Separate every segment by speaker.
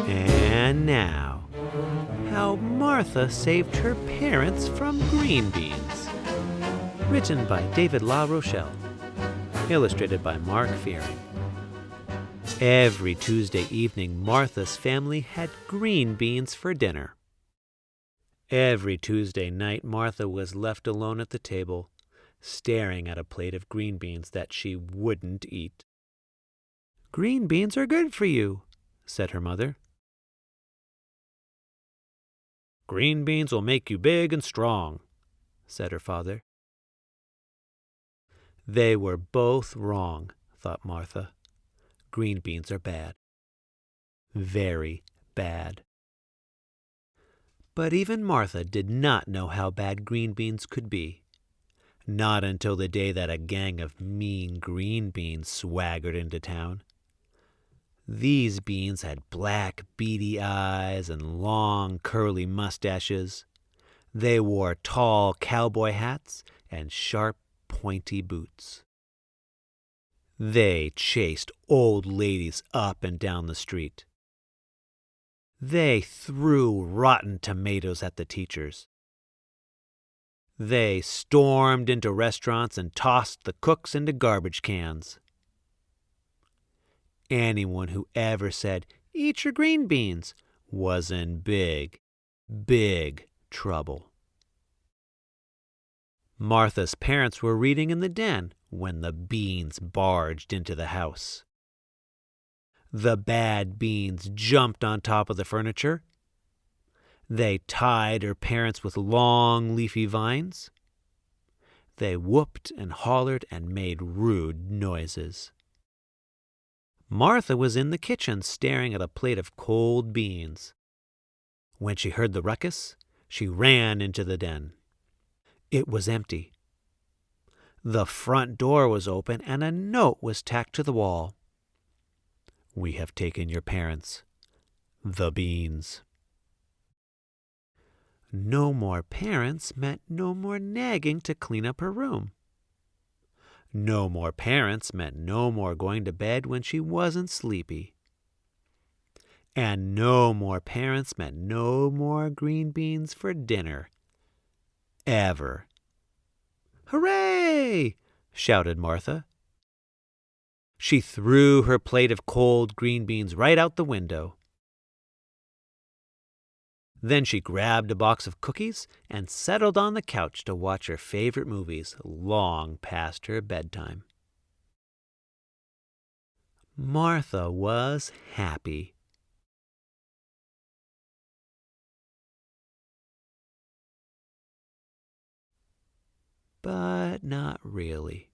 Speaker 1: And now, how Martha saved her parents from green beans. Written by David LaRochelle. Illustrated by Mark Fearing. Every Tuesday evening, Martha's family had green beans for dinner. Every Tuesday night, Martha was left alone at the table, staring at a plate of green beans that she wouldn't eat. "Green beans are good for you," said her mother. "Green beans will make you big and strong," said her father. They were both wrong, thought Martha. Green beans are bad. Very bad. But even Martha did not know how bad green beans could be. Not until the day that a gang of mean green beans swaggered into town. These beans had black, beady eyes and long, curly mustaches. They wore tall cowboy hats and sharp, pointy boots. They chased old ladies up and down the street. They threw rotten tomatoes at the teachers. They stormed into restaurants and tossed the cooks into garbage cans. Anyone who ever said, "Eat your green beans," was in big, big trouble. Martha's parents were reading in the den when the beans barged into the house. The bad beans jumped on top of the furniture. They tied her parents with long, leafy vines. They whooped and hollered and made rude noises. Martha was in the kitchen staring at a plate of cold beans. When she heard the ruckus, she ran into the den. It was empty. The front door was open and a note was tacked to the wall. "We have taken your parents, the beans." No more parents meant no more nagging to clean up her room. No more parents meant no more going to bed when she wasn't sleepy. And no more parents meant no more green beans for dinner. Ever. "Hooray!" shouted Martha. She threw her plate of cold green beans right out the window. Then she grabbed a box of cookies and settled on the couch to watch her favorite movies long past her bedtime. Martha was happy. But not really.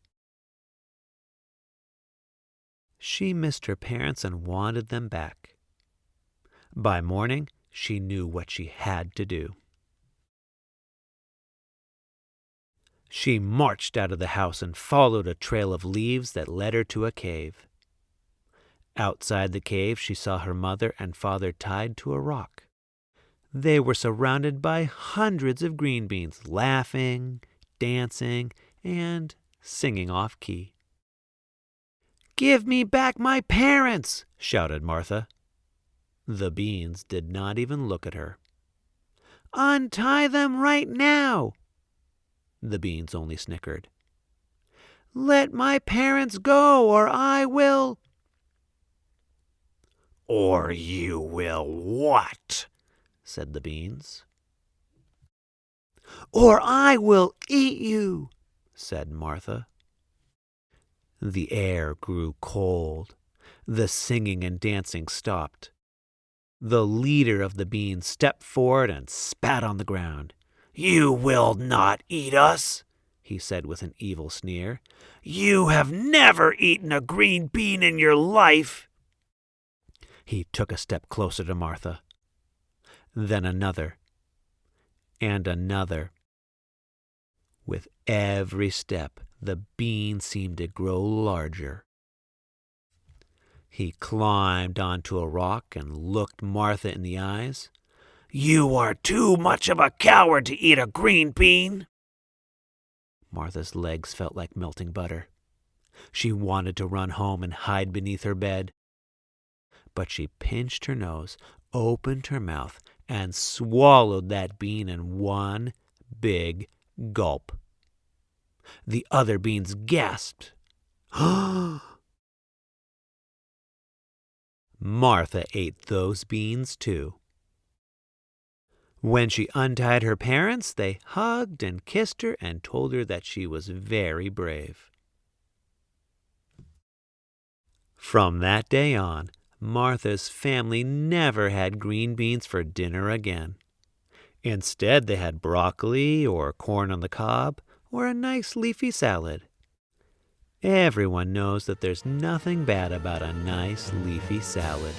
Speaker 1: She missed her parents and wanted them back. By morning, she knew what she had to do. She marched out of the house and followed a trail of leaves that led her to a cave. Outside the cave, she saw her mother and father tied to a rock. They were surrounded by hundreds of green beans, laughing, dancing, and singing off-key. "Give me back my parents!" shouted Martha. The beans did not even look at her. "Untie them right now!" The beans only snickered. "Let my parents go, or I will—" "Or you will what?" said the beans. "Or I will eat you," said Martha. The air grew cold. The singing and dancing stopped. The leader of the beans stepped forward and spat on the ground. "You will not eat us," he said with an evil sneer. "You have never eaten a green bean in your life." He took a step closer to Martha. Then another. And another. With every step, the bean seemed to grow larger. He climbed onto a rock and looked Martha in the eyes. "You are too much of a coward to eat a green bean." Martha's legs felt like melting butter. She wanted to run home and hide beneath her bed. but she pinched her nose, opened her mouth, and swallowed that bean in one big gulp. The other beans gasped. Martha ate those beans too. When she untied her parents, they hugged and kissed her and told her that she was very brave. From that day on, Martha's family never had green beans for dinner again. Instead, they had broccoli or corn on the cob or a nice leafy salad. Everyone knows that there's nothing bad about a nice leafy salad.